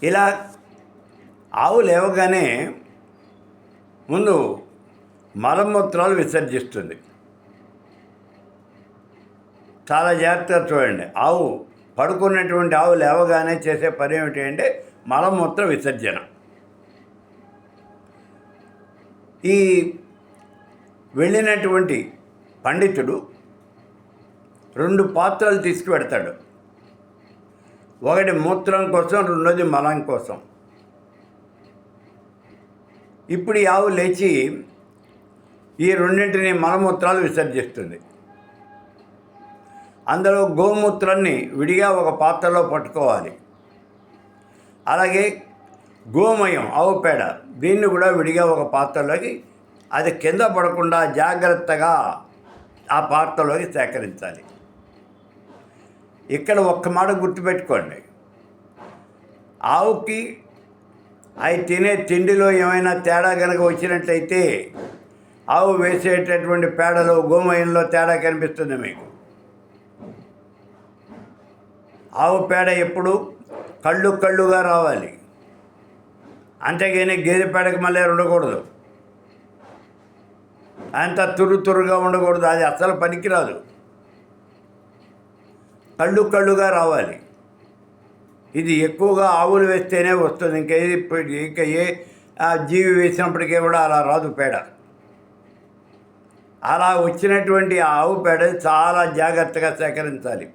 ఇలా ఆవు లేవగానే ముందు మలమూత్రాలు విసర్జిస్తుంది. చాలా జాగ్రత్తగా చూడండి. పడుకున్నటువంటి ఆవు లేవగానే చేసే పని ఏమిటి అంటే మలమూత్ర విసర్జన. ఈ వెళ్ళినటువంటి పండితుడు 2 పాత్రలు తీసుకువెడతాడు. ఒకటి మూత్రం కోసం, రెండోది మలం కోసం. ఇప్పుడు ఈ ఆవు లేచి ఈ రెండింటిని మలమూత్రాలు విసర్జిస్తుంది. అందులో గోమూత్రాన్ని విడిగా ఒక పాత్రలో పట్టుకోవాలి. అలాగే గోమయం, ఆవు పేడ, దీన్ని కూడా విడిగా ఒక పాత్రలోకి, అది కింద పడకుండా జాగ్రత్తగా ఆ పాత్రలోకి సేకరించాలి. ఇక్కడ ఒక్క మాట గుర్తుపెట్టుకోండి, ఆవుకి అవి తినే తిండిలో ఏమైనా తేడా కనుక వచ్చినట్లయితే ఆవు వేసేటటువంటి పేడలో, గోమయంలో తేడా కనిపిస్తుంది మీకు. ఆవు పేడ ఎప్పుడు కళ్ళుగా రావాలి, అంతేగాని గేదె పేడకి మళ్ళీ ఉండకూడదు. అంత తురుగా ఉండకూడదు, అది అసలు పనికిరాదు. కళ్ళుగా రావాలి. ఇది ఎక్కువగా ఆవులు వేస్తేనే వస్తుంది. ఇంకా ఏ జీవి వేసినప్పటికీ కూడా అలా రాదు పేడ. అలా వచ్చినటువంటి ఆవు పేడ చాలా జాగ్రత్తగా సేకరించాలి.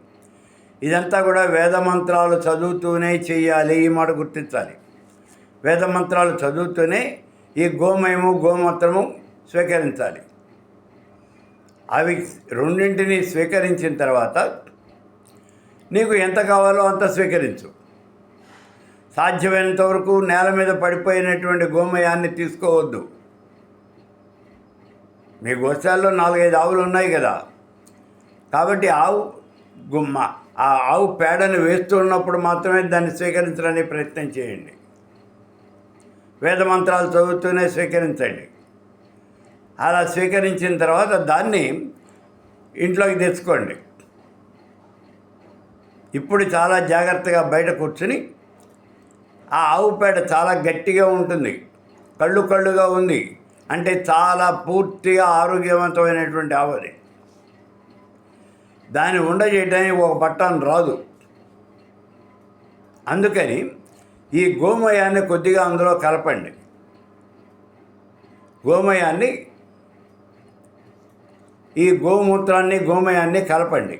ఇదంతా కూడా వేదమంత్రాలు చదువుతూనే చేయాలి. ఈ మాట గుర్తించాలి. వేదమంత్రాలు చదువుతూనే ఈ గోమయము, గోమూత్రము స్వీకరించాలి. అవి రెండింటినీ స్వీకరించిన తర్వాత నీకు ఎంత కావాలో అంత స్వీకరించు. సాధ్యమైనంత వరకు నేల మీద పడిపోయినటువంటి గోమయాన్ని తీసుకోవద్దు. మీ గోశాలలో 4-5 ఆవులు ఉన్నాయి కదా, కాబట్టి ఆ ఆవు పేడను వేస్తున్నప్పుడు మాత్రమే దాన్ని స్వీకరించడానికి ప్రయత్నం చేయండి. వేదమంత్రాలు చదువుతూనే స్వీకరించండి. అలా స్వీకరించిన తర్వాత దాన్ని ఇంట్లోకి తెచ్చుకోండి. ఇప్పుడు చాలా జాగ్రత్తగా బయట కూర్చుని, ఆ ఆవు పేడ చాలా గట్టిగా ఉంటుంది, కళ్ళుగా ఉంది అంటే చాలా పూర్తిగా ఆరోగ్యవంతమైనటువంటి ఆవు అది. దాన్ని ఉండజేయడానికి ఒక పట్టాను రాదు. అందుకని ఈ గోమయాన్ని కొద్దిగా అందులో కలపండి. గోమయాన్ని, ఈ గోమూత్రాన్ని, గోమయాన్ని కలపండి.